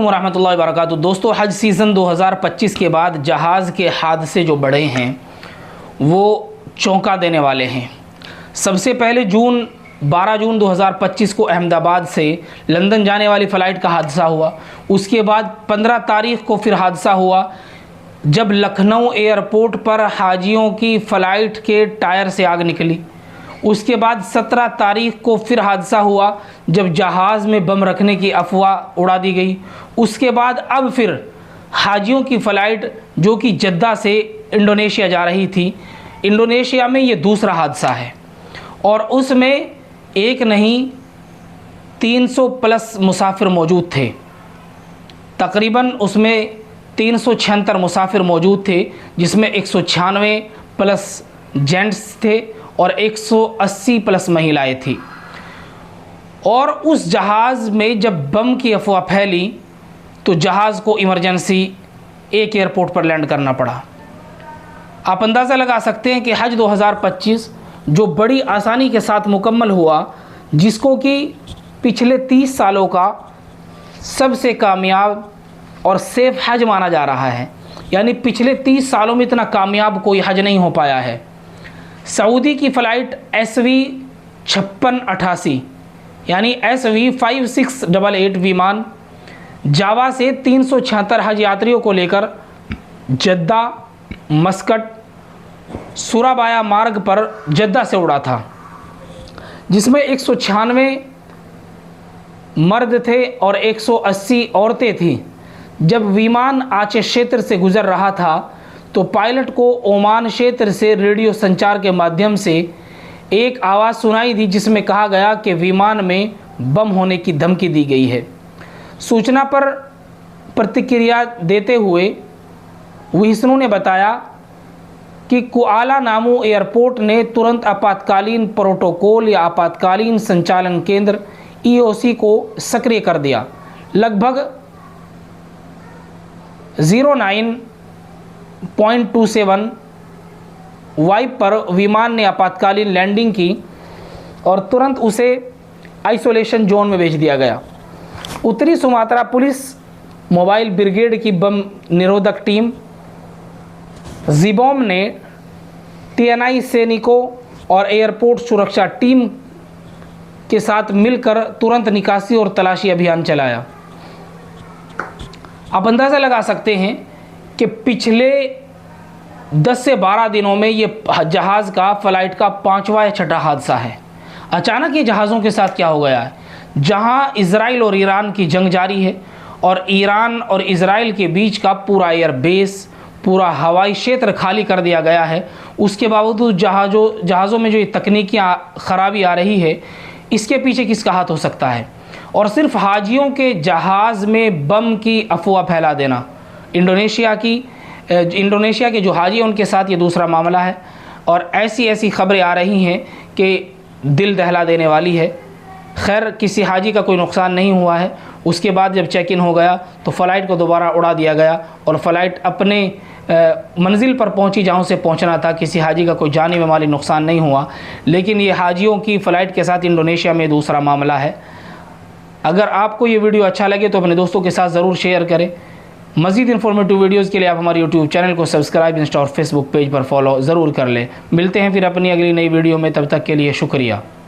रहमतुल्लाहि व बरकातुहू। दोस्तों, हज सीज़न 2025 के बाद जहाज़ के हादसे जो बढ़े हैं वो चौंका देने वाले हैं। सबसे पहले 12 जून 2025 को अहमदाबाद से लंदन जाने वाली फ़्लाइट का हादसा हुआ। उसके बाद 15 तारीख़ को फिर हादसा हुआ जब लखनऊ एयरपोर्ट पर हाजियों की फ़्लाइट के टायर से आग निकली। उसके बाद 17 तारीख़ को फिर हादसा हुआ जब जहाज़ में बम रखने की अफवाह उड़ा दी गई। उसके बाद अब फिर हाजियों की फ़्लाइट जो कि जद्दा से इंडोनेशिया जा रही थी, इंडोनेशिया में ये दूसरा हादसा है और उसमें एक नहीं 300 प्लस मुसाफिर मौजूद थे। तकरीबन उसमें 376 मुसाफिर मौजूद थे, जिसमें 196 प्लस जेंट्स थे और 180 प्लस महिलाएं थी। और उस जहाज़ में जब बम की अफवाह फैली तो जहाज़ को इमरजेंसी एक एयरपोर्ट पर लैंड करना पड़ा। आप अंदाज़ा लगा सकते हैं कि हज 2025 जो बड़ी आसानी के साथ मुकम्मल हुआ, जिसको कि पिछले 30 सालों का सबसे कामयाब और सेफ हज माना जा रहा है, यानी पिछले 30 सालों में इतना कामयाब कोई हज नहीं हो पाया है। सऊदी की फ़्लाइट SV 5688 यानी SV 5688 विमान जावा से 376 हज यात्रियों को लेकर जद्दा मस्कट सुराबाया मार्ग पर जद्दा से उड़ा था, जिसमें 196 मर्द थे और 180 औरतें थीं। जब विमान आचे क्षेत्र से गुजर रहा था तो पायलट को ओमान क्षेत्र से रेडियो संचार के माध्यम से एक आवाज़ सुनाई दी, जिसमें कहा गया कि विमान में बम होने की धमकी दी गई है। सूचना पर प्रतिक्रिया देते हुए विष्णु ने बताया कि कुआला नामू एयरपोर्ट ने तुरंत आपातकालीन प्रोटोकॉल या आपातकालीन संचालन केंद्र EOC को सक्रिय कर दिया। लगभग 09.27 वाइब पर विमान ने आपातकालीन लैंडिंग की और तुरंत उसे आइसोलेशन जोन में भेज दिया गया। उत्तरी सुमात्रा पुलिस मोबाइल ब्रिगेड की बम निरोधक टीम जिबोम ने TNI सैनिकों और एयरपोर्ट सुरक्षा टीम के साथ मिलकर तुरंत निकासी और तलाशी अभियान चलाया। आप अंदाज़ा लगा सकते हैं कि पिछले 10 से 12 दिनों में ये जहाज़ का फ़्लाइट का 5वां या 6ठा हादसा है। अचानक ये जहाज़ों के साथ क्या हो गया है, जहां इजराइल और ईरान की जंग जारी है और ईरान और इजराइल के बीच का पूरा एयर बेस, पूरा हवाई क्षेत्र खाली कर दिया गया है। उसके बावजूद जहाज़ों में जो ये तकनीकी ख़राबी आ रही है, इसके पीछे किसका हाथ हो सकता है? और सिर्फ हाजियों के जहाज़ में बम की अफवाह फैला देना, इंडोनेशिया के जो हाजी हैं उनके साथ ये दूसरा मामला है। और ऐसी खबरें आ रही हैं कि दिल दहला देने वाली है। खैर, किसी हाजी का कोई नुकसान नहीं हुआ है। उसके बाद जब चेक इन हो गया तो फ़्लाइट को दोबारा उड़ा दिया गया और फ़्लाइट अपने मंजिल पर पहुंची जहां से पहुंचना था। किसी हाजी का कोई जानी व माली नुकसान नहीं हुआ। लेकिन ये हाजियों की फ़्लाइट के साथ इंडोनेशिया में दूसरा मामला है। अगर आपको ये वीडियो अच्छा लगे तो अपने दोस्तों के साथ ज़रूर शेयर करें। मज़ीद इन्फॉर्मेटिव वीडियोज़ के लिए आप हमारे YouTube चैनल को सब्सक्राइब, इंस्टा और फेसबुक पेज पर फॉलो ज़रूर कर लें। मिलते हैं फिर अपनी अगली नई वीडियो में, तब तक के लिए शुक्रिया।